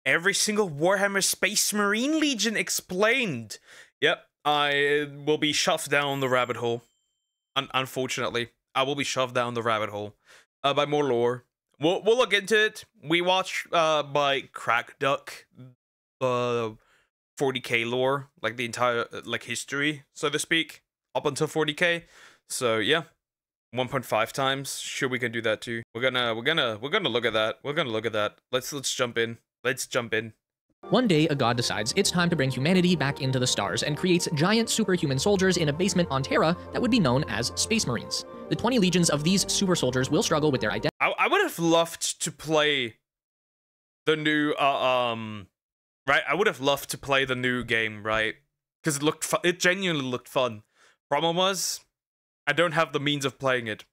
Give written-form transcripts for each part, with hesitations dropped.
every single Warhammer Space Marine Legion explained. Yep, I will be shoved down the rabbit hole. Unfortunately, I will be shoved down the rabbit hole by more lore. We'll look into it. We watched by Crack Duck 40k lore, like the entire like history, so to speak, up until 40k. So yeah, 1.5 times. Sure, we can do that too. We're gonna look at that. We're gonna look at that. Let's jump in. Let's jump in. One day, a god decides it's time to bring humanity back into the stars and creates giant superhuman soldiers in a basement on Terra that would be known as Space Marines. The 20 legions of these super soldiers will struggle with their identity. I would have loved to play the new right. I would have loved to play the new game, right? Because it genuinely looked fun. Problem was, I don't have the means of playing it.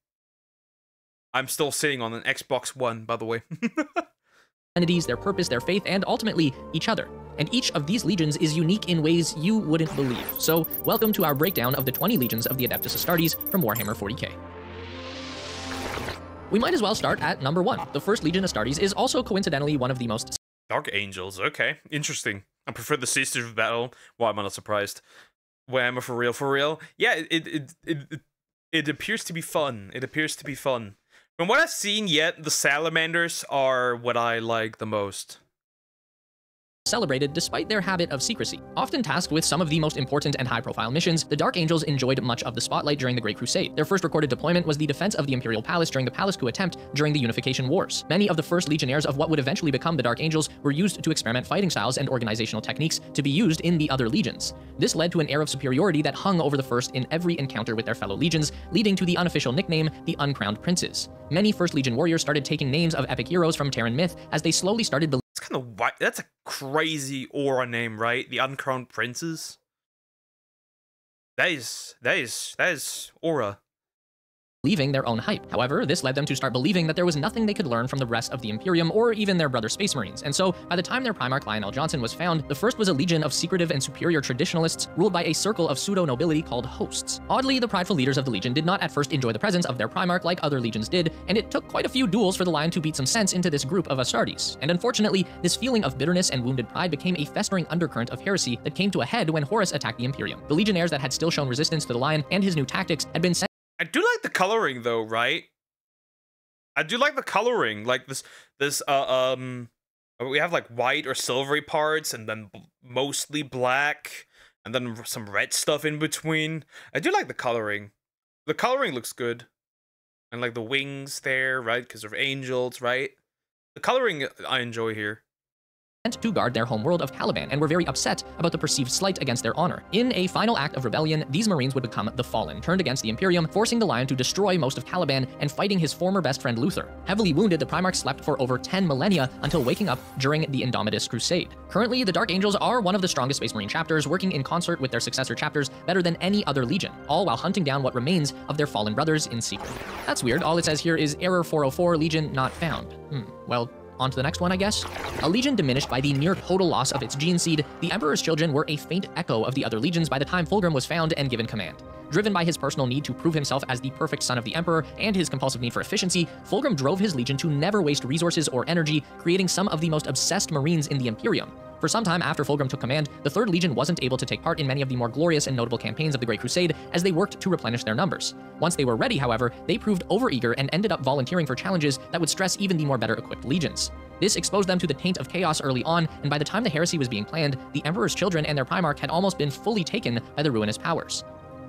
I'm still sitting on an Xbox One, by the way. Identities, their purpose, their faith, and ultimately, each other. And each of these legions is unique in ways you wouldn't believe. So, welcome to our breakdown of the 20 legions of the Adeptus Astartes from Warhammer 40k. We might as well start at number 1. The first Legion Astartes is also coincidentally one of the most... Dark Angels, okay. Interesting. I prefer the Sisters of Battle. Why am I not surprised? Warhammer for real, for real. Yeah, it appears to be fun. It appears to be fun. From what I've seen yet, the Salamanders are what I like the most. Celebrated despite their habit of secrecy. Often tasked with some of the most important and high-profile missions, the Dark Angels enjoyed much of the spotlight during the Great Crusade. Their first recorded deployment was the defense of the Imperial Palace during the Palace coup attempt during the Unification Wars. Many of the first legionnaires of what would eventually become the Dark Angels were used to experiment fighting styles and organizational techniques to be used in the other legions. This led to an air of superiority that hung over the first in every encounter with their fellow legions, leading to the unofficial nickname, the Uncrowned Princes. Many First Legion warriors started taking names of epic heroes from Terran myth as they slowly started believing. It's kind of white. That's a crazy aura name, right? The Uncrowned Princes. That is aura. Believing their own hype. However, this led them to start believing that there was nothing they could learn from the rest of the Imperium or even their brother Space Marines. And so, by the time their Primarch Lionel Johnson was found, the first was a legion of secretive and superior traditionalists ruled by a circle of pseudo-nobility called hosts. Oddly, the prideful leaders of the legion did not at first enjoy the presence of their Primarch like other legions did, and it took quite a few duels for the Lion to beat some sense into this group of Astartes. And unfortunately, this feeling of bitterness and wounded pride became a festering undercurrent of heresy that came to a head when Horus attacked the Imperium. The legionnaires that had still shown resistance to the Lion and his new tactics had been sent. I do like the coloring though, right? I do like the coloring, like this we have like white or silvery parts and then mostly black and then some red stuff in between. I do like the coloring. The coloring looks good. And like the wings there, right? Because of angels, right? The coloring I enjoy here. To guard their homeworld of Caliban and were very upset about the perceived slight against their honor. In a final act of rebellion, these Marines would become the Fallen, turned against the Imperium, forcing the Lion to destroy most of Caliban and fighting his former best friend Luther. Heavily wounded, the Primarch slept for over 10 millennia until waking up during the Indomitus Crusade. Currently, the Dark Angels are one of the strongest Space Marine chapters, working in concert with their successor chapters better than any other legion, all while hunting down what remains of their fallen brothers in secret. That's weird. All it says here is Error 404, Legion not found. Well, on to the next one, I guess. A legion diminished by the near total loss of its gene seed, the Emperor's children were a faint echo of the other legions by the time Fulgrim was found and given command. Driven by his personal need to prove himself as the perfect son of the Emperor and his compulsive need for efficiency, Fulgrim drove his legion to never waste resources or energy, creating some of the most obsessed Marines in the Imperium. For some time after Fulgrim took command, the Third Legion wasn't able to take part in many of the more glorious and notable campaigns of the Great Crusade as they worked to replenish their numbers. Once they were ready, however, they proved overeager and ended up volunteering for challenges that would stress even the more better-equipped legions. This exposed them to the taint of chaos early on, and by the time the heresy was being planned, the Emperor's children and their Primarch had almost been fully taken by the ruinous powers.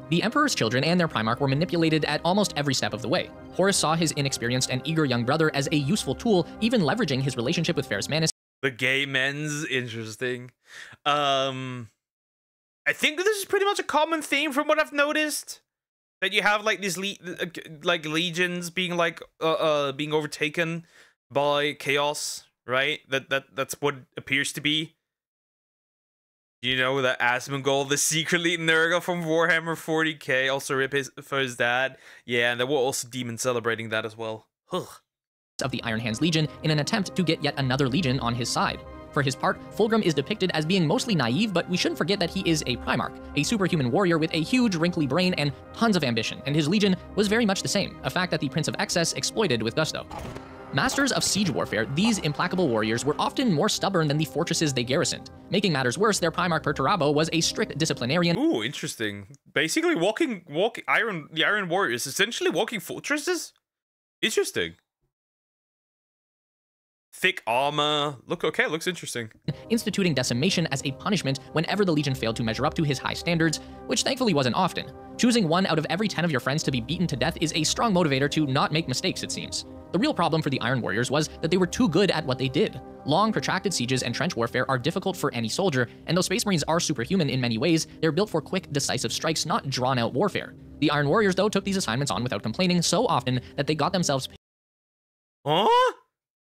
The Emperor's children and their Primarch were manipulated at almost every step of the way. Horus saw his inexperienced and eager young brother as a useful tool, even leveraging his relationship with Ferrus Manus. The gay men's interesting. I think this is pretty much a common theme from what I've noticed. That you have like these legions being like being overtaken by chaos, right? That's what it appears to be. You know that Asmongold, the secretly Nurgle from Warhammer 40k, also rip for his dad. Yeah, and there were also demons celebrating that as well. Ugh. Of the Iron Hands Legion in an attempt to get yet another legion on his side. For his part, Fulgrim is depicted as being mostly naive, but we shouldn't forget that he is a Primarch, a superhuman warrior with a huge wrinkly brain and tons of ambition, and his legion was very much the same, a fact that the Prince of Excess exploited with gusto. Masters of siege warfare, these implacable warriors were often more stubborn than the fortresses they garrisoned. Making matters worse, their Primarch Perturabo was a strict disciplinarian. Ooh, interesting. Basically, the Iron Warriors, essentially walking fortresses? Interesting. Thick armor. Looks interesting. Instituting decimation as a punishment whenever the Legion failed to measure up to his high standards, which thankfully wasn't often. Choosing 1 out of every 10 of your friends to be beaten to death is a strong motivator to not make mistakes, it seems. The real problem for the Iron Warriors was that they were too good at what they did. Long, protracted sieges and trench warfare are difficult for any soldier, and though Space Marines are superhuman in many ways, they're built for quick, decisive strikes, not drawn-out warfare. The Iron Warriors, though, took these assignments on without complaining so often that they got themselves... Huh?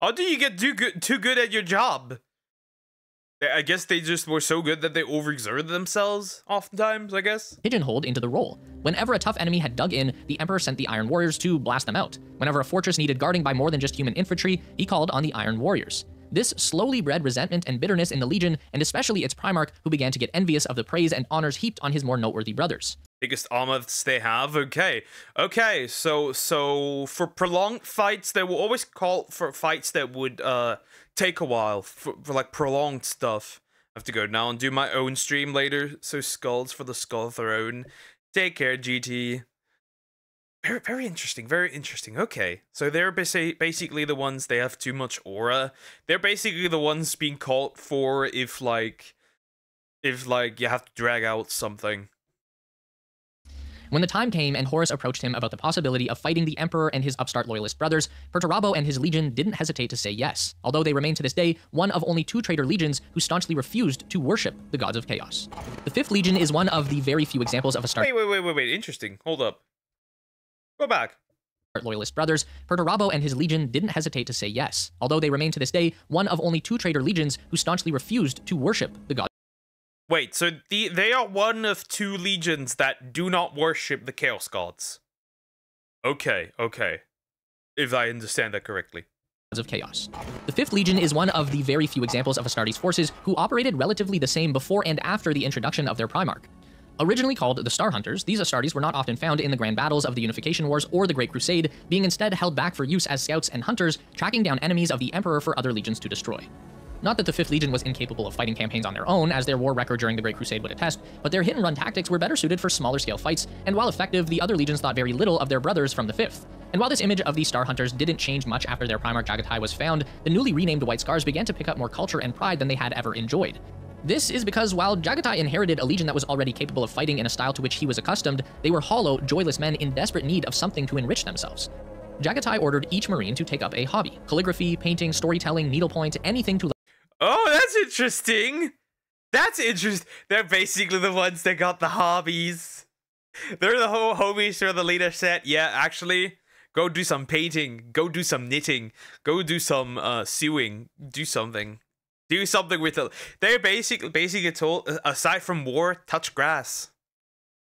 How do you get too good at your job? I guess they just were so good that they overexerted themselves, oftentimes, I guess. Pigeonholed into the role. Whenever a tough enemy had dug in, the Emperor sent the Iron Warriors to blast them out. Whenever a fortress needed guarding by more than just human infantry, he called on the Iron Warriors. This slowly bred resentment and bitterness in the Legion, and especially its Primarch, who began to get envious of the praise and honors heaped on his more noteworthy brothers. Biggest armors they have. Okay, so for prolonged fights, they will always call for fights that would take a while for like prolonged stuff. I have to go now and do my own stream later. So skulls for the Skull Throne. Take care, GT. Very interesting. Very interesting. Okay, so they're basically the ones, they have too much aura. They're basically the ones being called for if like you have to drag out something. When the time came and Horus approached him about the possibility of fighting the Emperor and his upstart loyalist brothers, Perturabo and his legion didn't hesitate to say yes, although they remain to this day one of only 2 traitor legions who staunchly refused to worship the gods of chaos. The 5th Legion is one of the very few examples of a start- Wait, interesting. Hold up. Go back. Loyalist brothers, Perturabo and his legion didn't hesitate to say yes, although they remain to this day one of only 2 traitor legions who staunchly refused to worship the gods. Wait, so they are one of 2 legions that do not worship the Chaos Gods. Okay. If I understand that correctly. Of chaos. The 5th Legion is one of the very few examples of Astartes forces who operated relatively the same before and after the introduction of their Primarch. Originally called the Star Hunters, these Astartes were not often found in the grand battles of the Unification Wars or the Great Crusade, being instead held back for use as scouts and hunters, tracking down enemies of the Emperor for other legions to destroy. Not that the 5th Legion was incapable of fighting campaigns on their own, as their war record during the Great Crusade would attest, but their hit-and-run tactics were better suited for smaller-scale fights, and while effective, the other legions thought very little of their brothers from the 5th. And while this image of the Star Hunters didn't change much after their Primarch Jagatai was found, the newly renamed White Scars began to pick up more culture and pride than they had ever enjoyed. This is because while Jagatai inherited a legion that was already capable of fighting in a style to which he was accustomed, they were hollow, joyless men in desperate need of something to enrich themselves. Jagatai ordered each Marine to take up a hobby: calligraphy, painting, storytelling, needlepoint, anything to... Oh, that's interesting. That's interesting. They're basically the ones that got the hobbies. They're the whole homies for the leader set. Yeah, actually, go do some painting. Go do some knitting. Go do some sewing. Do something. Do something with it. They're basically told, aside from war, touch grass.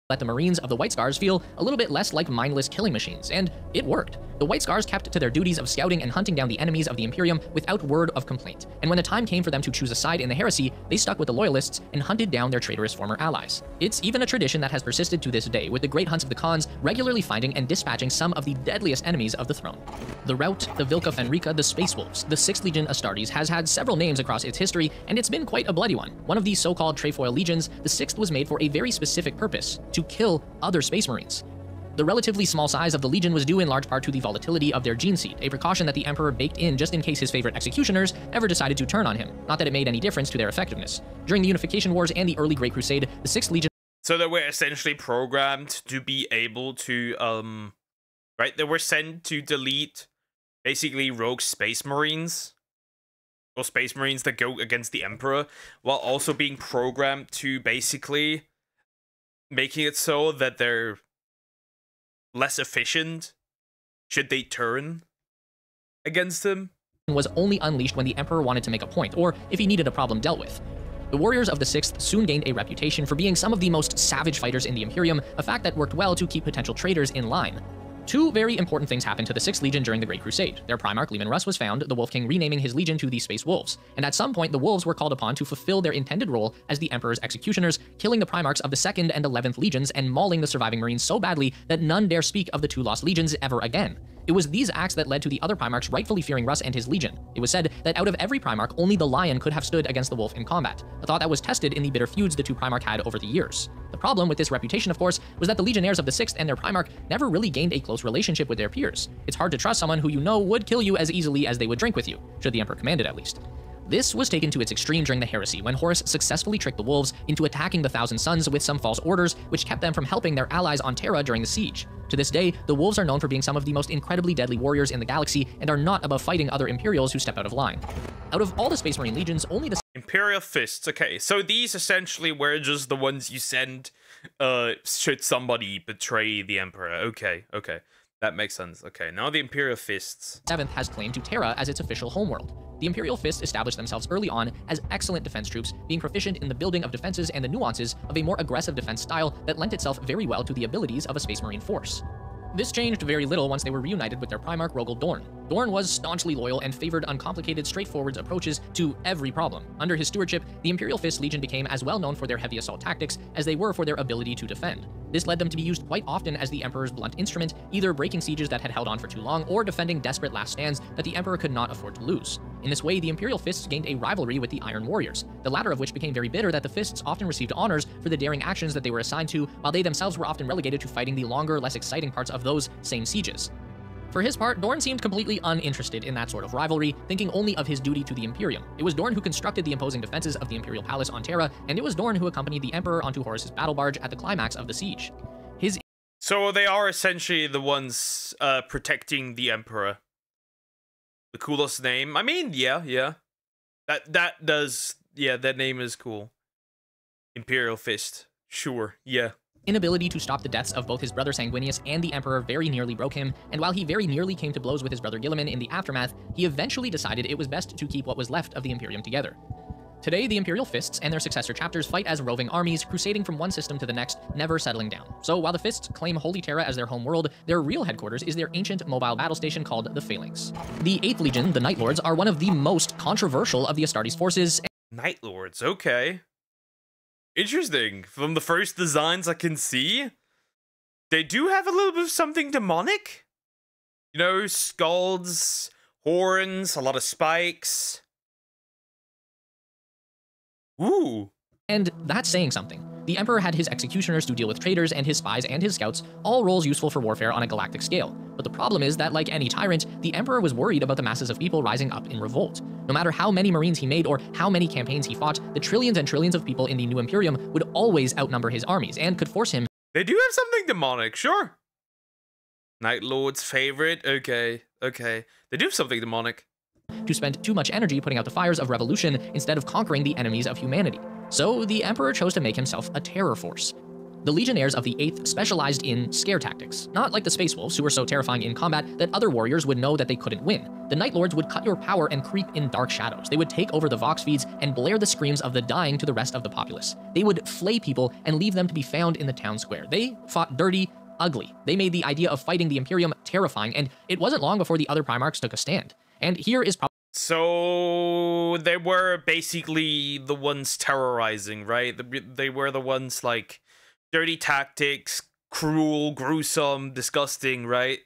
Let the Marines of the White Scars feel a little bit less like mindless killing machines, and it worked. The White Scars kept to their duties of scouting and hunting down the enemies of the Imperium without word of complaint, and when the time came for them to choose a side in the heresy, they stuck with the Loyalists and hunted down their traitorous former allies. It's even a tradition that has persisted to this day, with the great hunts of the Khans regularly finding and dispatching some of the deadliest enemies of the throne. The Rout, the Vilca Fenrica, the Space Wolves, the 6th Legion Astartes has had several names across its history, and it's been quite a bloody one. One of these so-called trefoil legions, the 6th was made for a very specific purpose: to kill other Space Marines. The relatively small size of the Legion was due in large part to the volatility of their gene seed, a precaution that the Emperor baked in just in case his favorite executioners ever decided to turn on him, not that it made any difference to their effectiveness. During the Unification Wars and the early Great Crusade, the 6th Legion... So they were essentially programmed to be able to, right? They were sent to delete, basically, rogue Space Marines, or Space Marines that go against the Emperor, while also being programmed to basically making it so that they're less efficient should they turn against him. Was only unleashed when the Emperor wanted to make a point, or if he needed a problem dealt with. The warriors of the 6th soon gained a reputation for being some of the most savage fighters in the Imperium, a fact that worked well to keep potential traitors in line. 2 very important things happened to the 6th Legion during the Great Crusade. Their Primarch, Leman Russ, was found, the Wolf King renaming his legion to the Space Wolves, and at some point the Wolves were called upon to fulfill their intended role as the Emperor's executioners, killing the Primarchs of the 2nd and 11th Legions and mauling the surviving Marines so badly that none dare speak of the 2 lost legions ever again. It was these acts that led to the other Primarchs rightfully fearing Russ and his legion. It was said that out of every Primarch, only the Lion could have stood against the Wolf in combat, a thought that was tested in the bitter feuds the two Primarch had over the years. The problem with this reputation, of course, was that the Legionnaires of the 6th and their Primarch never really gained a close relationship with their peers. It's hard to trust someone who you know would kill you as easily as they would drink with you, should the Emperor command it at least. This was taken to its extreme during the Heresy, when Horus successfully tricked the Wolves into attacking the Thousand Sons with some false orders, which kept them from helping their allies on Terra during the siege. To this day, the Wolves are known for being some of the most incredibly deadly warriors in the galaxy, and are not above fighting other Imperials who step out of line. Out of all the Space Marine legions, only the Imperial Fists, okay, so these essentially were just the ones you send, should somebody betray the Emperor. Okay, that makes sense. Okay, now the Imperial Fists. 7th has claimed to Terra as its official homeworld. The Imperial Fists established themselves early on as excellent defense troops, being proficient in the building of defenses and the nuances of a more aggressive defense style that lent itself very well to the abilities of a Space Marine force. This changed very little once they were reunited with their Primarch Rogel Dorn. Dorn was staunchly loyal and favored uncomplicated, straightforward approaches to every problem. Under his stewardship, the Imperial Fist Legion became as well known for their heavy assault tactics as they were for their ability to defend. This led them to be used quite often as the Emperor's blunt instrument, either breaking sieges that had held on for too long or defending desperate last stands that the Emperor could not afford to lose. In this way, the Imperial Fists gained a rivalry with the Iron Warriors, the latter of which became very bitter that the Fists often received honors for the daring actions that they were assigned to, while they themselves were often relegated to fighting the longer, less exciting parts of those same sieges. For his part, Dorn seemed completely uninterested in that sort of rivalry, thinking only of his duty to the Imperium. It was Dorn who constructed the imposing defenses of the Imperial Palace on Terra, and it was Dorn who accompanied the Emperor onto Horus's battle barge at the climax of the siege. So they are essentially the ones protecting the Emperor. The coolest name. I mean, yeah. That does, yeah, that name is cool. Imperial Fist. Sure, yeah. Inability to stop the deaths of both his brother Sanguinius and the Emperor very nearly broke him, and while he very nearly came to blows with his brother Guilliman in the aftermath, he eventually decided it was best to keep what was left of the Imperium together. Today, the Imperial Fists and their successor chapters fight as roving armies, crusading from one system to the next, never settling down. So while the Fists claim Holy Terra as their home world, their real headquarters is their ancient mobile battle station called the Phalanx. The 8th Legion, the Night Lords, are one of the most controversial of the Astartes forces. Night Lords, okay. Interesting. From the first designs I can see, they do have a little bit of something demonic. You know, skulls, horns, a lot of spikes. Ooh. And that's saying something. The Emperor had his executioners to deal with traitors, and his spies and his scouts, all roles useful for warfare on a galactic scale. But the problem is that, like any tyrant, the Emperor was worried about the masses of people rising up in revolt. No matter how many Marines he made or how many campaigns he fought, the trillions and trillions of people in the new Imperium would always outnumber his armies, and could force him. They do have something demonic, sure. Night Lord's favorite, okay. They do have something demonic. To spend too much energy putting out the fires of revolution instead of conquering the enemies of humanity. So the Emperor chose to make himself a terror force. The Legionnaires of the 8th specialized in scare tactics, not like the Space Wolves, who were so terrifying in combat that other warriors would know that they couldn't win. The Night Lords would cut your power and creep in dark shadows. They would take over the Vox feeds and blare the screams of the dying to the rest of the populace. They would flay people and leave them to be found in the town square. They fought dirty, ugly. They made the idea of fighting the Imperium terrifying, and it wasn't long before the other Primarchs took a stand. And here is probably... So they were basically the ones terrorizing, right? They were the ones, like, dirty tactics, cruel, gruesome, disgusting, right?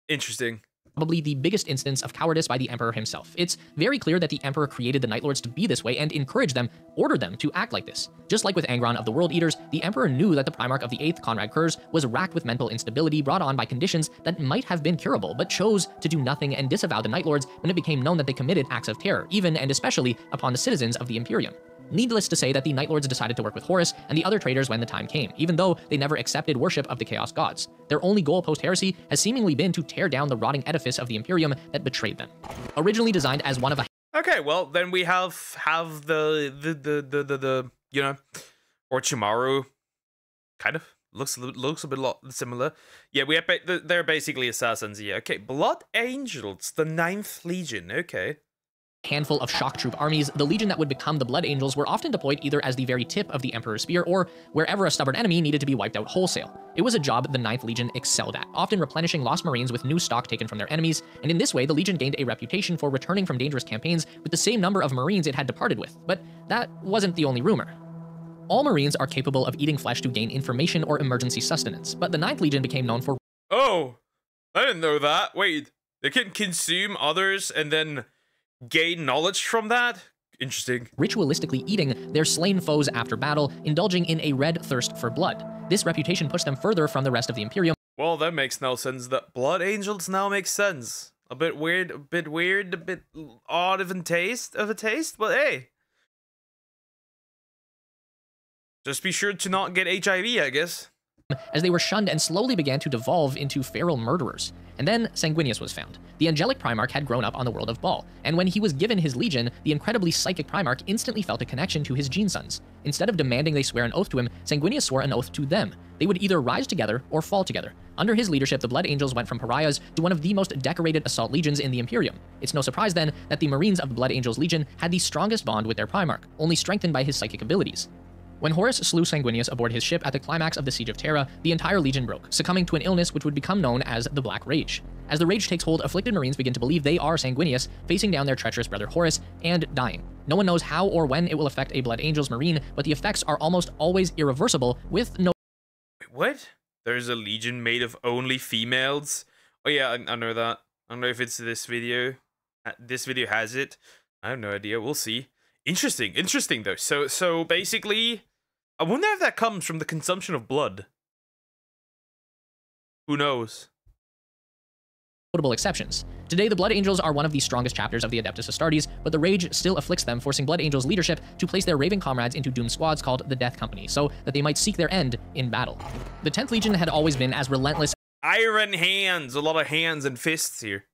Interesting. Probably the biggest instance of cowardice by the Emperor himself. It's very clear that the Emperor created the Night Lords to be this way and encouraged them, ordered them to act like this. Just like with Angron of the World Eaters, the Emperor knew that the Primarch of the 8th, Conrad Kurz, was racked with mental instability brought on by conditions that might have been curable, but chose to do nothing and disavow the Night Lords when it became known that they committed acts of terror, even and especially upon the citizens of the Imperium. Needless to say that the Night Lords decided to work with Horus and the other traitors when the time came, even though they never accepted worship of the Chaos Gods. Their only goal post-heresy has seemingly been to tear down the rotting edifice of the Imperium that betrayed them. Originally designed as one of a... Okay, well, then we have the you know, Orochimaru, kind of. Looks a bit similar. Yeah, we have they're basically assassins, yeah. Okay, Blood Angels, the 9th Legion, okay. Handful of shock troop armies, the legion that would become the Blood Angels were often deployed either as the very tip of the Emperor's spear or wherever a stubborn enemy needed to be wiped out wholesale. It was a job the 9th Legion excelled at, often replenishing lost Marines with new stock taken from their enemies, and in this way the Legion gained a reputation for returning from dangerous campaigns with the same number of Marines it had departed with. But that wasn't the only rumor. All Marines are capable of eating flesh to gain information or emergency sustenance, but the 9th Legion became known for... Oh! I didn't know that. Wait, they can consume others and then gain knowledge from that? Interesting. Ritualistically eating their slain foes after battle, indulging in a red thirst for blood. This reputation pushed them further from the rest of the Imperium. Well, that makes no sense. That blood angels now make sense. A bit weird, a bit odd of a taste, but hey. Just be sure to not get HIV, I guess. As they were shunned and slowly began to devolve into feral murderers. And then Sanguinius was found. The angelic Primarch had grown up on the world of Baal, and when he was given his legion, the incredibly psychic Primarch instantly felt a connection to his gene sons. Instead of demanding they swear an oath to him, Sanguinius swore an oath to them. They would either rise together or fall together. Under his leadership, the Blood Angels went from pariahs to one of the most decorated assault legions in the Imperium. It's no surprise then that the Marines of the Blood Angels Legion had the strongest bond with their Primarch, only strengthened by his psychic abilities. When Horus slew Sanguinius aboard his ship at the climax of the Siege of Terra, the entire legion broke, succumbing to an illness which would become known as the Black Rage. As the rage takes hold, afflicted Marines begin to believe they are Sanguinius, facing down their treacherous brother Horus, and dying. No one knows how or when it will affect a Blood Angels Marine, but the effects are almost always irreversible, with no— Wait, what? There's a legion made of only females? Oh yeah, I know that. I don't know if it's this video. This video has it. I have no idea. We'll see. Interesting though. So basically, I wonder if that comes from the consumption of blood. Who knows? Notable exceptions. Today, the Blood Angels are one of the strongest chapters of the Adeptus Astartes, but the rage still afflicts them, forcing Blood Angels leadership to place their raving comrades into doomed squads called the Death Company, so that they might seek their end in battle. The 10th Legion had always been as relentless— Iron hands! A lot of hands and fists here.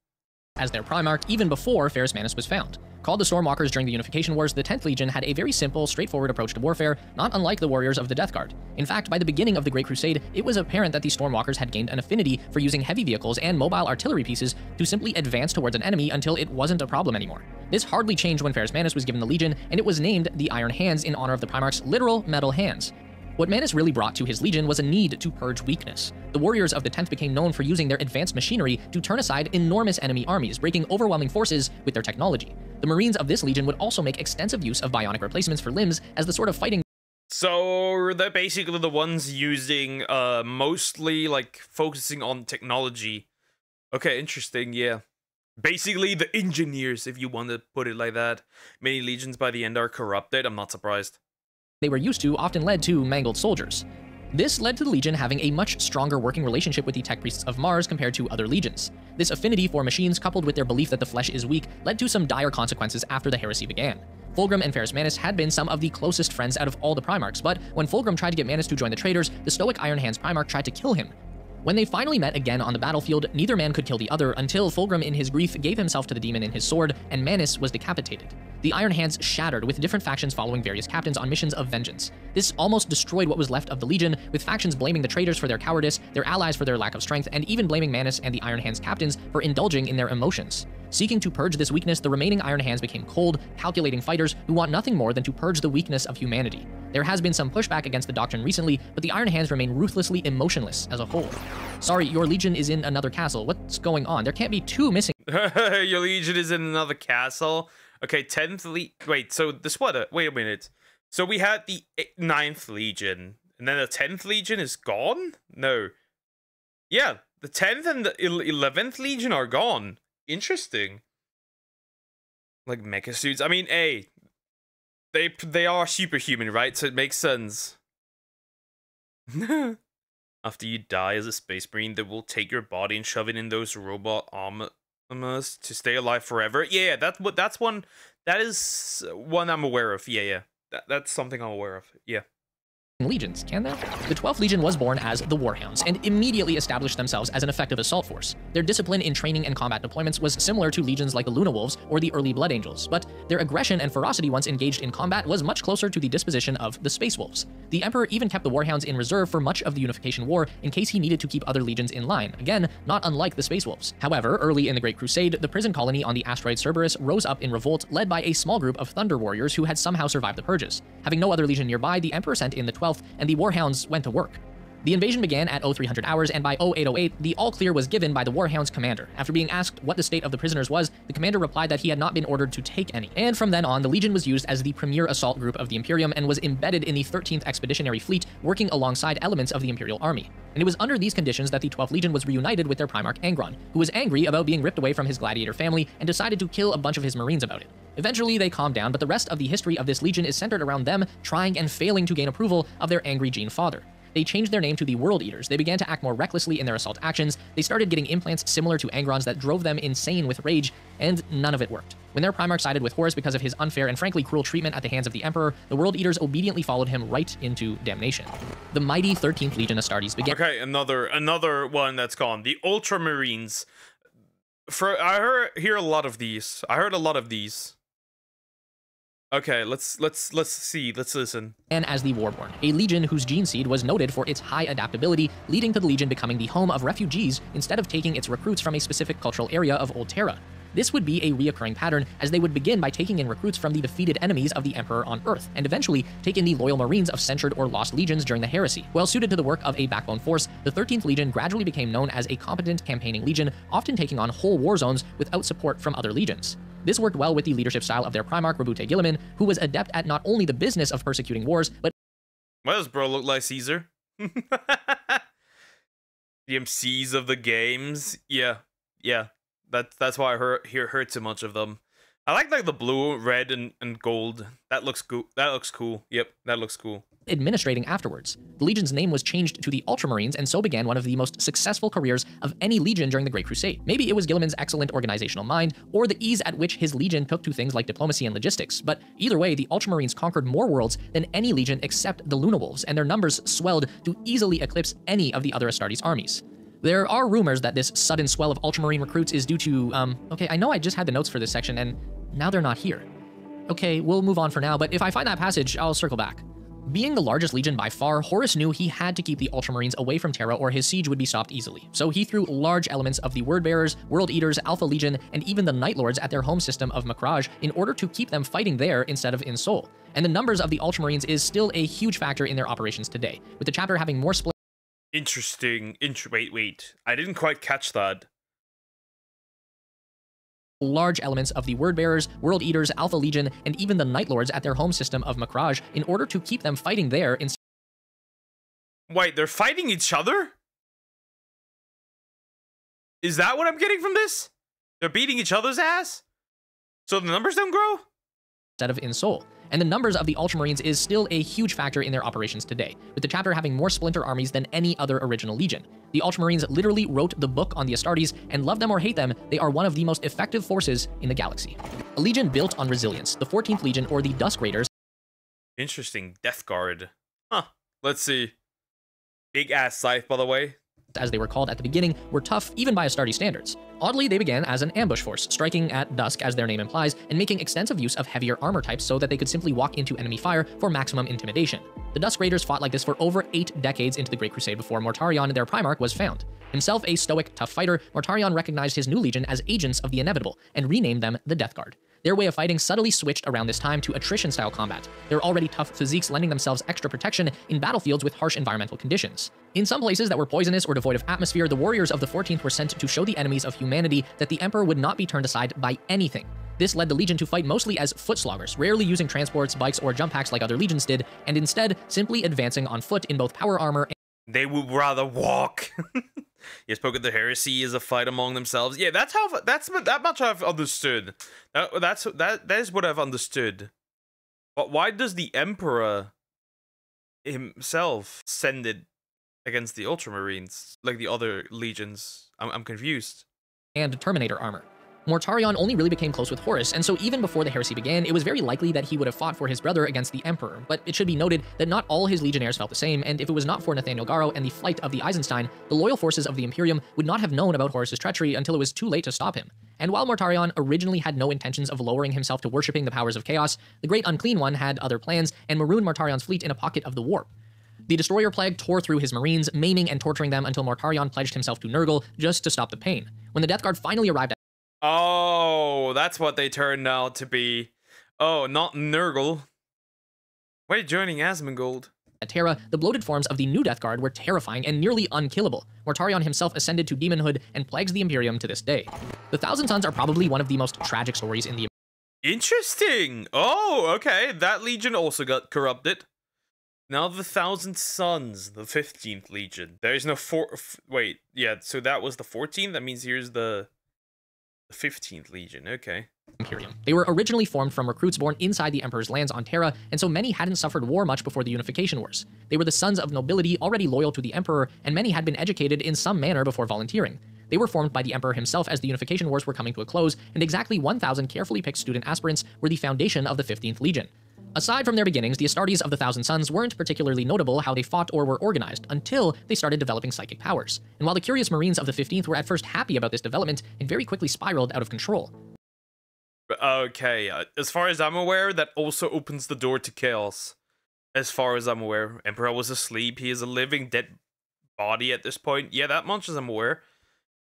—as their Primarch, even before Ferrus Manus was found. Called the Stormwalkers during the Unification Wars, the 10th Legion had a very simple, straightforward approach to warfare, not unlike the warriors of the Death Guard. In fact, by the beginning of the Great Crusade, it was apparent that the Stormwalkers had gained an affinity for using heavy vehicles and mobile artillery pieces to simply advance towards an enemy until it wasn't a problem anymore. This hardly changed when Ferrus Manus was given the Legion, and it was named the Iron Hands in honor of the Primarch's literal metal hands. What Manus really brought to his legion was a need to purge weakness. The warriors of the 10th became known for using their advanced machinery to turn aside enormous enemy armies, breaking overwhelming forces with their technology. The Marines of this legion would also make extensive use of bionic replacements for limbs as the sort of fighting— So they're basically the ones using, mostly, like, focusing on technology. Okay, interesting, yeah. Basically the engineers, if you want to put it like that. Many legions by the end are corrupted, I'm not surprised. They were used to often led to mangled soldiers. This led to the Legion having a much stronger working relationship with the tech priests of Mars compared to other legions. This affinity for machines, coupled with their belief that the flesh is weak, led to some dire consequences after the heresy began. Fulgrim and Ferrus Manus had been some of the closest friends out of all the Primarchs, but when Fulgrim tried to get Manus to join the traitors, the stoic Iron Hands Primarch tried to kill him. When they finally met again on the battlefield, neither man could kill the other until Fulgrim in his grief gave himself to the demon in his sword, and Manus was decapitated. The Iron Hands shattered, with different factions following various captains on missions of vengeance. This almost destroyed what was left of the Legion, with factions blaming the traitors for their cowardice, their allies for their lack of strength, and even blaming Manus and the Iron Hands captains for indulging in their emotions. Seeking to purge this weakness, the remaining Iron Hands became cold, calculating fighters who want nothing more than to purge the weakness of humanity. There has been some pushback against the doctrine recently, but the Iron Hands remain ruthlessly emotionless as a whole. Sorry, your Legion is in another castle. What's going on? There can't be two missing— Your Legion is in another castle? Okay, 10th wait, so this what? Wait a minute. So we had the 9th Legion, and then the 10th Legion is gone? No. Yeah, the 10th and the 11th Legion are gone. Interesting. Like mecha suits. I mean, hey, they are superhuman, right? So it makes sense. After you die as a space marine, they will take your body and shove it in those robot armors to stay alive forever. Yeah, that's one. That is one I'm aware of. Yeah. That's something I'm aware of. Yeah. Legions, can there? The 12th Legion was born as the Warhounds and immediately established themselves as an effective assault force. Their discipline in training and combat deployments was similar to legions like the Luna Wolves or the early Blood Angels, but their aggression and ferocity once engaged in combat was much closer to the disposition of the Space Wolves. The Emperor even kept the Warhounds in reserve for much of the Unification War in case he needed to keep other legions in line, again, not unlike the Space Wolves. However, early in the Great Crusade, the prison colony on the asteroid Cerberus rose up in revolt, led by a small group of Thunder Warriors who had somehow survived the purges. Having no other legion nearby, the Emperor sent in the 12th, and the Warhounds went to work. The invasion began at 0300 hours, and by 0808, the all-clear was given by the Warhound's commander. After being asked what the state of the prisoners was, the commander replied that he had not been ordered to take any. And from then on, the Legion was used as the premier assault group of the Imperium and was embedded in the 13th Expeditionary Fleet, working alongside elements of the Imperial Army. And it was under these conditions that the 12th Legion was reunited with their Primarch Angron, who was angry about being ripped away from his gladiator family and decided to kill a bunch of his Marines about it. Eventually, they calmed down, but the rest of the history of this Legion is centered around them trying and failing to gain approval of their angry Gene father. They changed their name to the World Eaters. They began to act more recklessly in their assault actions. They started getting implants similar to Angron's that drove them insane with rage, and none of it worked. When their Primarch sided with Horus because of his unfair and frankly cruel treatment at the hands of the Emperor, the World Eaters obediently followed him right into damnation. The mighty 13th Legion Astartes began— Okay, another one that's gone. The Ultramarines. I heard a lot of these. Okay, let's see. Let's listen. And as the Warborn, a legion whose gene seed was noted for its high adaptability, leading to the Legion becoming the home of refugees instead of taking its recruits from a specific cultural area of Old Terra. This would be a reoccurring pattern, as they would begin by taking in recruits from the defeated enemies of the Emperor on Earth, and eventually take in the loyal Marines of censured or lost legions during the heresy. Well suited to the work of a backbone force, the 13th Legion gradually became known as a competent campaigning legion, often taking on whole war zones without support from other legions. This worked well with the leadership style of their Primarch, Rabute Guilliman, who was adept at not only the business of persecuting wars, but— Why does bro look like Caesar? The MCs of the games. Yeah. That's why I heard so much of them. I like the blue, red, and gold. That looks cool. Yep, that looks cool. Administrating afterwards. The Legion's name was changed to the Ultramarines, and so began one of the most successful careers of any Legion during the Great Crusade. Maybe it was Guilliman's excellent organizational mind, or the ease at which his Legion took to things like diplomacy and logistics, but either way, the Ultramarines conquered more worlds than any Legion except the Lunawolves, and their numbers swelled to easily eclipse any of the other Astartes armies. There are rumors that this sudden swell of Ultramarine recruits is due to, okay, I know I just had the notes for this section, and now they're not here. Okay, we'll move on for now, but if I find that passage, I'll circle back. Being the largest legion by far, Horus knew he had to keep the Ultramarines away from Terra or his siege would be stopped easily. So he threw large elements of the Wordbearers, World Eaters, Alpha Legion, and even the Night Lords at their home system of Makraj in order to keep them fighting there instead of in Sol. And the numbers of the Ultramarines is still a huge factor in their operations today, with the chapter having more split— Interesting. Wait. I didn't quite catch that. Large elements of the Wordbearers, World Eaters, Alpha Legion, and even the Night Lords at their home system of Makraj in order to keep them fighting there instead— Wait, they're fighting each other? Is that what I'm getting from this? They're beating each other's ass? So the numbers don't grow? Instead of in Sol. And the numbers of the Ultramarines is still a huge factor in their operations today, with the chapter having more splinter armies than any other original Legion. The Ultramarines literally wrote the book on the Astartes, and love them or hate them, they are one of the most effective forces in the galaxy. A Legion built on resilience, the 14th Legion, or the Dusk Raiders— Interesting. Death Guard. Huh. Let's see. Big ass scythe, by the way. as they were called at the beginning, were tough even by Astartes standards. Oddly, they began as an ambush force, striking at dusk as their name implies, and making extensive use of heavier armor types so that they could simply walk into enemy fire for maximum intimidation. The Dusk Raiders fought like this for over 8 decades into the Great Crusade before Mortarion, their Primarch, was found. Himself a stoic, tough fighter, Mortarion recognized his new legion as agents of the inevitable, and renamed them the Death Guard. Their way of fighting subtly switched around this time to attrition-style combat, their already tough physiques lending themselves extra protection in battlefields with harsh environmental conditions. In some places that were poisonous or devoid of atmosphere, the warriors of the 14th were sent to show the enemies of humanity that the Emperor would not be turned aside by anything. This led the Legion to fight mostly as foot sloggers, rarely using transports, bikes, or jump packs like other legions did, and instead simply advancing on foot in both power armor and— They would rather walk. You spoke of the heresy as a fight among themselves. Yeah, that's that much I've understood. That is what I've understood. But why does the Emperor himself send it against the Ultramarines like the other legions? I'm confused. and Terminator armor. Mortarion only really became close with Horus, and so even before the heresy began, it was very likely that he would have fought for his brother against the Emperor, but it should be noted that not all his legionnaires felt the same, and if it was not for Nathaniel Garo and the flight of the Eisenstein, the loyal forces of the Imperium would not have known about Horus's treachery until it was too late to stop him. And while Mortarion originally had no intentions of lowering himself to worshipping the powers of chaos, the Great Unclean One had other plans and marooned Mortarion's fleet in a pocket of the warp. The Destroyer Plague tore through his marines, maiming and torturing them until Mortarion pledged himself to Nurgle just to stop the pain. When the Death Guard finally arrived at— Oh, that's what they turned out to be. Oh, not Nurgle. Why are you joining Asmongold? At Terra, the bloated forms of the new Death Guard were terrifying and nearly unkillable. Mortarion himself ascended to demonhood and plagues the Imperium to this day. The Thousand Sons are probably one of the most tragic stories in the Interesting. Oh, okay. That legion also got corrupted. Now the Thousand Sons, the 15th Legion. There is no wait, yeah, so that was the 14th? That means here's the 15th Legion, okay. Imperium. They were originally formed from recruits born inside the Emperor's lands on Terra, and so many hadn't suffered war much before the Unification Wars. They were the sons of nobility already loyal to the Emperor, and many had been educated in some manner before volunteering. They were formed by the Emperor himself as the Unification Wars were coming to a close, and exactly 1,000 carefully picked student aspirants were the foundation of the 15th Legion. Aside from their beginnings, the Astartes of the Thousand Sons weren't particularly notable how they fought or were organized, until they started developing psychic powers. And while the curious Marines of the 15th were at first happy about this development, it very quickly spiraled out of control. Okay, as far as I'm aware, that also opens the door to chaos. As far as I'm aware, Emperor was asleep, he is a living dead body at this point. Yeah, that much as I'm aware.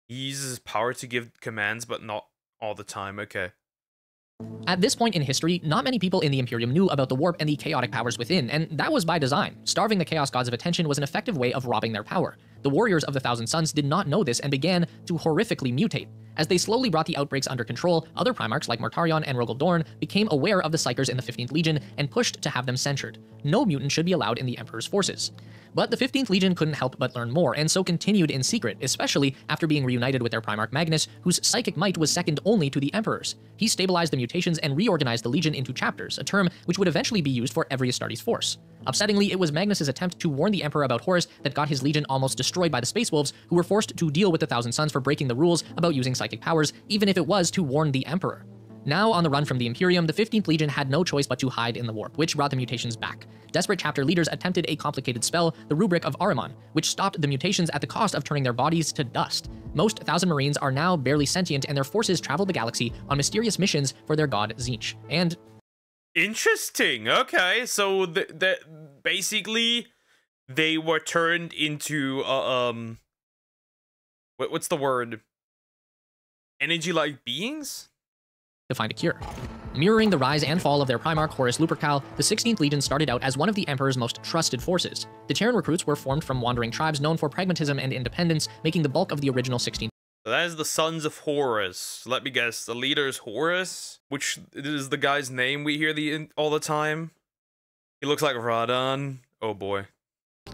He uses his power to give commands, but not all the time, okay. At this point in history, not many people in the Imperium knew about the warp and the chaotic powers within, and that was by design. Starving the Chaos Gods of attention was an effective way of robbing their power. The warriors of the Thousand Sons did not know this and began to horrifically mutate. As they slowly brought the outbreaks under control, other Primarchs like Mortarion and Rogel Dorn became aware of the Psykers in the 15th Legion and pushed to have them censured. No mutant should be allowed in the Emperor's forces. But the 15th Legion couldn't help but learn more, and so continued in secret, especially after being reunited with their Primarch Magnus, whose psychic might was second only to the Emperor's. He stabilized the mutations and reorganized the Legion into chapters, a term which would eventually be used for every Astartes force. Upsettingly, it was Magnus's attempt to warn the Emperor about Horus that got his Legion almost destroyed by the Space Wolves, who were forced to deal with the Thousand Sons for breaking the rules about using psychic powers, even if it was to warn the Emperor. Now on the run from the Imperium, the 15th Legion had no choice but to hide in the warp, which brought the mutations back. Desperate chapter leaders attempted a complicated spell, the Rubric of Ahriman, which stopped the mutations at the cost of turning their bodies to dust. Most Thousand Marines are now barely sentient, and their forces travel the galaxy on mysterious missions for their god Tzeentch. And interesting. Okay, so basically they were turned into what's the word? Energy-like beings? To find a cure. Mirroring the rise and fall of their Primarch Horus Lupercal, the 16th Legion started out as one of the Emperor's most trusted forces. The Terran recruits were formed from wandering tribes known for pragmatism and independence, making the bulk of the original 16th. So that is the Sons of Horus. Let me guess, the leader is Horus, which is the guy's name we hear all the time. He looks like Radon. Oh boy.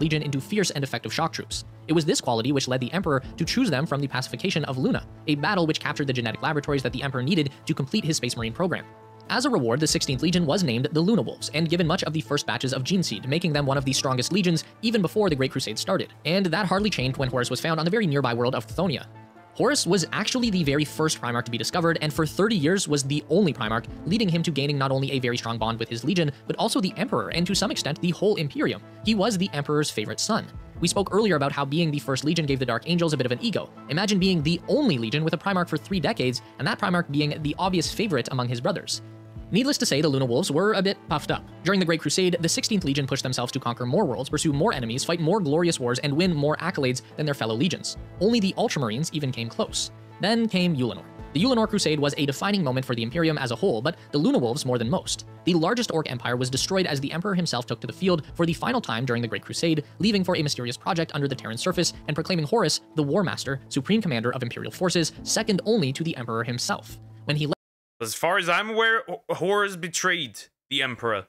Legion into fierce and effective shock troops. It was this quality which led the Emperor to choose them from the pacification of Luna, a battle which captured the genetic laboratories that the Emperor needed to complete his Space Marine program. As a reward, the 16th Legion was named the Luna Wolves, and given much of the first batches of gene seed, making them one of the strongest legions even before the Great Crusade started. And that hardly changed when Horus was found on the very nearby world of Chthoniya. Horus was actually the very first Primarch to be discovered, and for 30 years was the only Primarch, leading him to gaining not only a very strong bond with his Legion, but also the Emperor, and to some extent the whole Imperium. He was the Emperor's favorite son. We spoke earlier about how being the first Legion gave the Dark Angels a bit of an ego. Imagine being the only Legion with a Primarch for 3 decades, and that Primarch being the obvious favorite among his brothers. Needless to say, the Luna Wolves were a bit puffed up. During the Great Crusade, the 16th Legion pushed themselves to conquer more worlds, pursue more enemies, fight more glorious wars, and win more accolades than their fellow legions. Only the Ultramarines even came close. Then came Ulanor. The Ulanor Crusade was a defining moment for the Imperium as a whole, but the Luna Wolves more than most. The largest Orc Empire was destroyed as the Emperor himself took to the field for the final time during the Great Crusade, leaving for a mysterious project under the Terran surface and proclaiming Horus the War Master, Supreme Commander of Imperial forces, second only to the Emperor himself. When he as far as I'm aware, Horus betrayed the Emperor.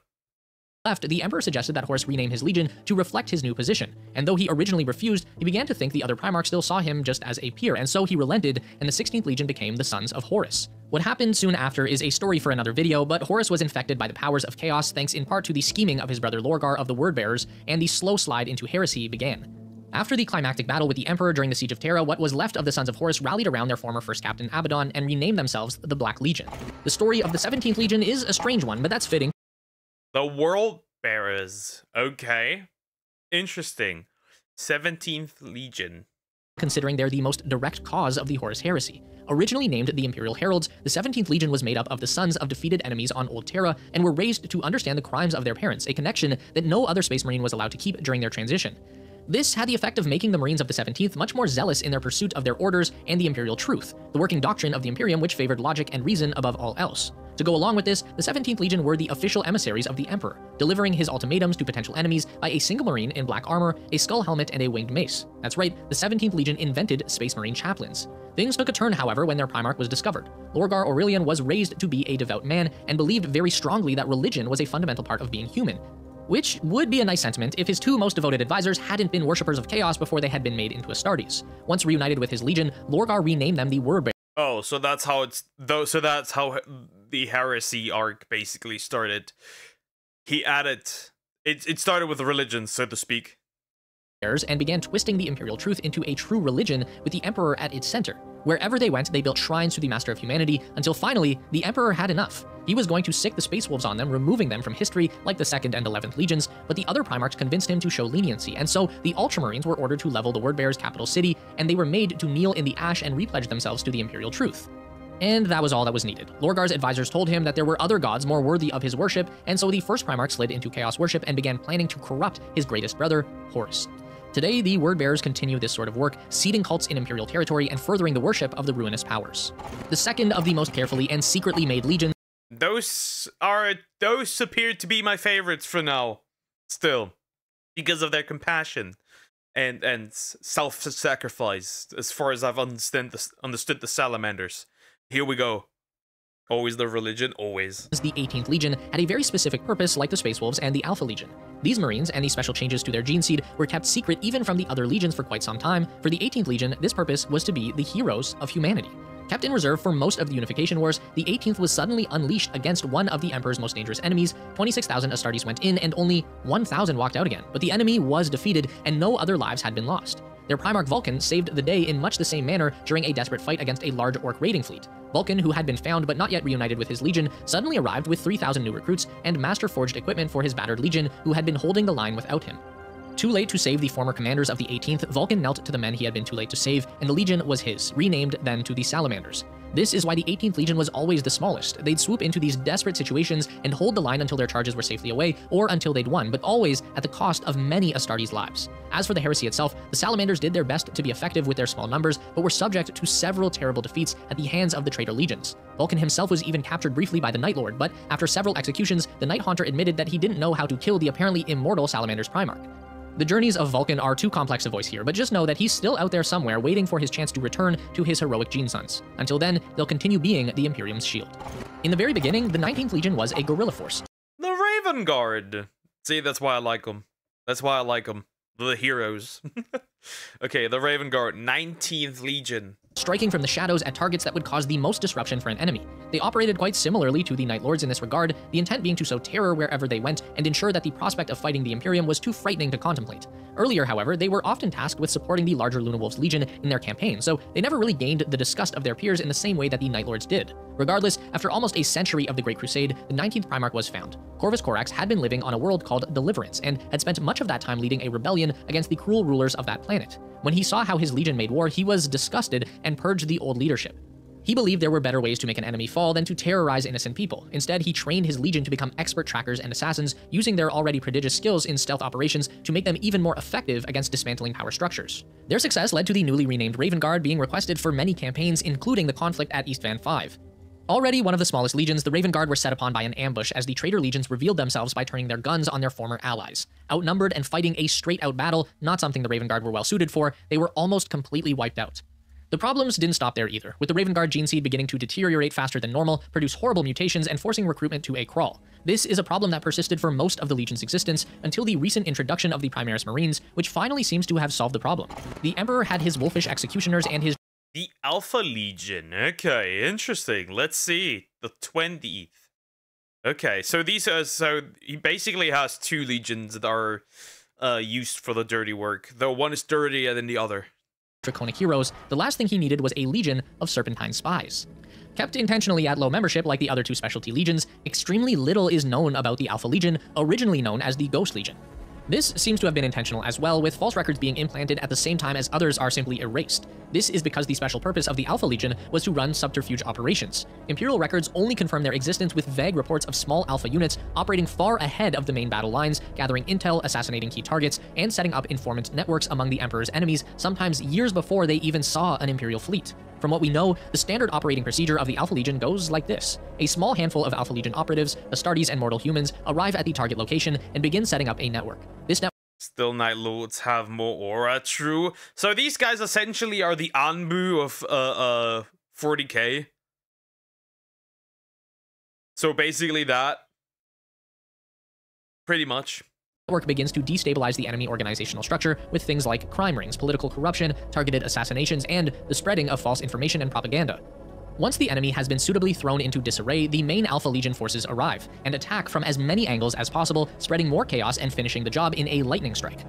Left, the Emperor suggested that Horus rename his Legion to reflect his new position, and though he originally refused, he began to think the other Primarchs still saw him just as a peer, and so he relented, and the 16th Legion became the Sons of Horus. What happened soon after is a story for another video, but Horus was infected by the powers of chaos thanks in part to the scheming of his brother Lorgar of the Wordbearers, and the slow slide into heresy began. After the climactic battle with the Emperor during the Siege of Terra, what was left of the Sons of Horus rallied around their former first captain Abaddon and renamed themselves the Black Legion. The story of the 17th Legion is a strange one, but that's fitting. The World Bearers. Okay. Interesting. 17th Legion. Considering they're the most direct cause of the Horus heresy. Originally named the Imperial Heralds, the 17th Legion was made up of the sons of defeated enemies on Old Terra and were raised to understand the crimes of their parents, a connection that no other Space Marine was allowed to keep during their transition. This had the effect of making the Marines of the 17th much more zealous in their pursuit of their orders and the Imperial truth, the working doctrine of the Imperium which favored logic and reason above all else. To go along with this, the 17th Legion were the official emissaries of the Emperor, delivering his ultimatums to potential enemies by a single Marine in black armor, a skull helmet, and a winged mace. That's right, the 17th Legion invented Space Marine chaplains. Things took a turn, however, when their Primarch was discovered. Lorgar Aurelian was raised to be a devout man and believed very strongly that religion was a fundamental part of being human, which would be a nice sentiment if his two most devoted advisors hadn't been worshippers of chaos before they had been made into Astartes. Once reunited with his legion, Lorgar renamed them the Wordbearers. Oh, so that's how so that's how the heresy arc basically started. He added it started with religion, so to speak, and began twisting the imperial truth into a true religion with the Emperor at its center. Wherever they went, they built shrines to the Master of Humanity, until finally, the Emperor had enough. He was going to sick the Space Wolves on them, removing them from history like the 2nd and 11th Legions, but the other Primarchs convinced him to show leniency, and so the Ultramarines were ordered to level the Wordbearers' capital city, and they were made to kneel in the ash and repledge themselves to the imperial truth. And that was all that was needed. Lorgar's advisors told him that there were other gods more worthy of his worship, and so the first Primarch slid into chaos worship and began planning to corrupt his greatest brother, Horus. Today, the Wordbearers continue this sort of work, seeding cults in imperial territory and furthering the worship of the ruinous powers. The second of the most carefully and secretly made legions. Those appear to be my favorites for now, still, because of their compassion and self-sacrifice. As far as I've understood the salamanders. Here we go. Always the religion, always. The 18th Legion had a very specific purpose, like the Space Wolves and the Alpha Legion. These Marines and the special changes to their gene seed were kept secret even from the other legions for quite some time. For the 18th Legion, this purpose was to be the heroes of humanity. Kept in reserve for most of the Unification Wars, the 18th was suddenly unleashed against one of the Emperor's most dangerous enemies. 26,000 Astartes went in, and only 1,000 walked out again. But the enemy was defeated, and no other lives had been lost. Their Primarch Vulcan saved the day in much the same manner during a desperate fight against a large orc raiding fleet. Vulcan, who had been found but not yet reunited with his legion, suddenly arrived with 3,000 new recruits and master-forged equipment for his battered legion, who had been holding the line without him. Too late to save the former commanders of the 18th, Vulcan knelt to the men he had been too late to save, and the legion was his, renamed then to the Salamanders. This is why the 18th Legion was always the smallest. They'd swoop into these desperate situations and hold the line until their charges were safely away, or until they'd won, but always at the cost of many Astartes' lives. As for the heresy itself, the Salamanders did their best to be effective with their small numbers, but were subject to several terrible defeats at the hands of the traitor legions. Vulcan himself was even captured briefly by the Night Lord, but after several executions, the Night Haunter admitted that he didn't know how to kill the apparently immortal Salamander's Primarch. The journeys of Vulcan are too complex to voice here, but just know that he's still out there somewhere waiting for his chance to return to his heroic gene sons. Until then, they'll continue being the Imperium's shield. In the very beginning, the 19th Legion was a guerrilla force. The Raven Guard! See, that's why I like them. That's why I like them. The heroes. Okay, the Raven Guard, 19th Legion. Striking from the shadows at targets that would cause the most disruption for an enemy. They operated quite similarly to the Night Lords in this regard, the intent being to sow terror wherever they went and ensure that the prospect of fighting the Imperium was too frightening to contemplate. Earlier, however, they were often tasked with supporting the larger Luna Wolves Legion in their campaign, so they never really gained the disgust of their peers in the same way that the Night Lords did. Regardless, after almost a century of the Great Crusade, the 19th Primarch was found. Corvus Corax had been living on a world called Deliverance, and had spent much of that time leading a rebellion against the cruel rulers of that planet. When he saw how his legion made war, he was disgusted and purged the old leadership. He believed there were better ways to make an enemy fall than to terrorize innocent people. Instead, he trained his legion to become expert trackers and assassins, using their already prodigious skills in stealth operations to make them even more effective against dismantling power structures. Their success led to the newly renamed Raven Guard being requested for many campaigns, including the conflict at Eastvan 5. Already one of the smallest legions, the Raven Guard were set upon by an ambush as the traitor legions revealed themselves by turning their guns on their former allies. Outnumbered and fighting a straight-out battle, not something the Raven Guard were well suited for, they were almost completely wiped out. The problems didn't stop there either, with the Raven Guard gene seed beginning to deteriorate faster than normal, produce horrible mutations, and forcing recruitment to a crawl. This is a problem that persisted for most of the Legion's existence until the recent introduction of the Primaris Marines, which finally seems to have solved the problem. The Emperor had his wolfish executioners and his The Alpha Legion. Okay, interesting. Let's see. The 20th. Okay, so these are so he basically has two legions that are used for the dirty work. Though one is dirtier than the other. Draconic heroes, the last thing he needed was a legion of Serpentine spies. Kept intentionally at low membership like the other two specialty legions, extremely little is known about the Alpha Legion, originally known as the Ghost Legion. This seems to have been intentional as well, with false records being implanted at the same time as others are simply erased. This is because the special purpose of the Alpha Legion was to run subterfuge operations. Imperial records only confirm their existence with vague reports of small Alpha units operating far ahead of the main battle lines, gathering intel, assassinating key targets, and setting up informant networks among the Emperor's enemies, sometimes years before they even saw an Imperial fleet. From what we know, the standard operating procedure of the Alpha Legion goes like this. A small handful of Alpha Legion operatives, Astartes and mortal humans, arrive at the target location and begin setting up a network. This network Still Night Lords have more aura, true. So these guys essentially are the Anbu of 40k. So basically that. Pretty much. network begins to destabilize the enemy organizational structure with things like crime rings, political corruption, targeted assassinations, and the spreading of false information and propaganda. Once the enemy has been suitably thrown into disarray, the main Alpha Legion forces arrive and attack from as many angles as possible, spreading more chaos and finishing the job in a lightning strike.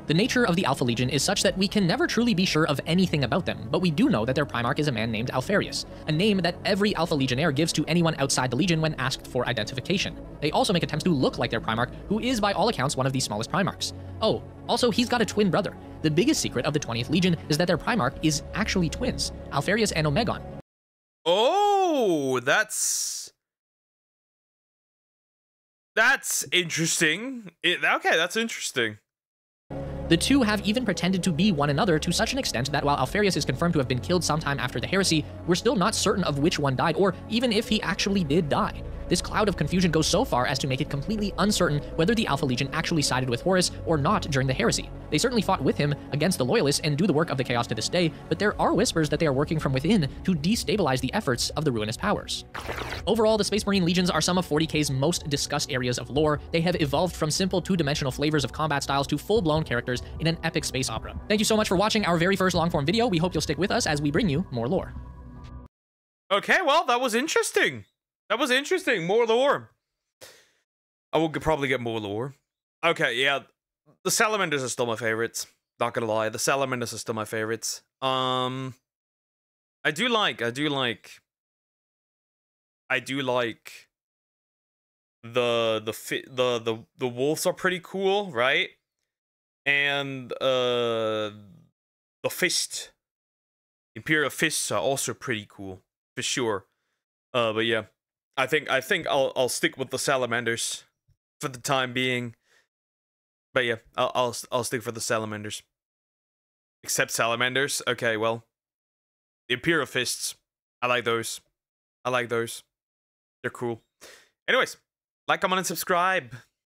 The nature of the Alpha Legion is such that we can never truly be sure of anything about them, but we do know that their Primarch is a man named Alfarius, a name that every Alpha Legionnaire gives to anyone outside the Legion when asked for identification. They also make attempts to look like their Primarch, who is by all accounts one of the smallest Primarchs. Oh, also he's got a twin brother. The biggest secret of the 20th Legion is that their Primarch is actually twins, Alfarius and Omegon. Oh, that's interesting. Okay, that's interesting. The two have even pretended to be one another to such an extent that while Alfarius is confirmed to have been killed sometime after the heresy, we're still not certain of which one died, or even if he actually did die. This cloud of confusion goes so far as to make it completely uncertain whether the Alpha Legion actually sided with Horus or not during the heresy. They certainly fought with him against the Loyalists and do the work of the Chaos to this day, but there are whispers that they are working from within to destabilize the efforts of the Ruinous Powers. Overall, the Space Marine Legions are some of 40k's most discussed areas of lore. They have evolved from simple two-dimensional flavors of combat styles to full-blown characters in an epic space opera. Thank you so much for watching our very first long-form video. We hope you'll stick with us as we bring you more lore. Okay, well, that was interesting. That was interesting. More lore. I will probably get more lore. Okay, yeah. The Salamanders are still my favorites. Not gonna lie. The Salamanders are still my favorites. I do like the wolves are pretty cool, right? And the fist. Imperial fists are also pretty cool. For sure. But yeah. I think I'll stick with the Salamanders for the time being. But yeah, I'll stick for the Salamanders. Except Salamanders. Okay, well, the Imperial Fists. I like those. They're cool. Anyways, like, comment, and subscribe.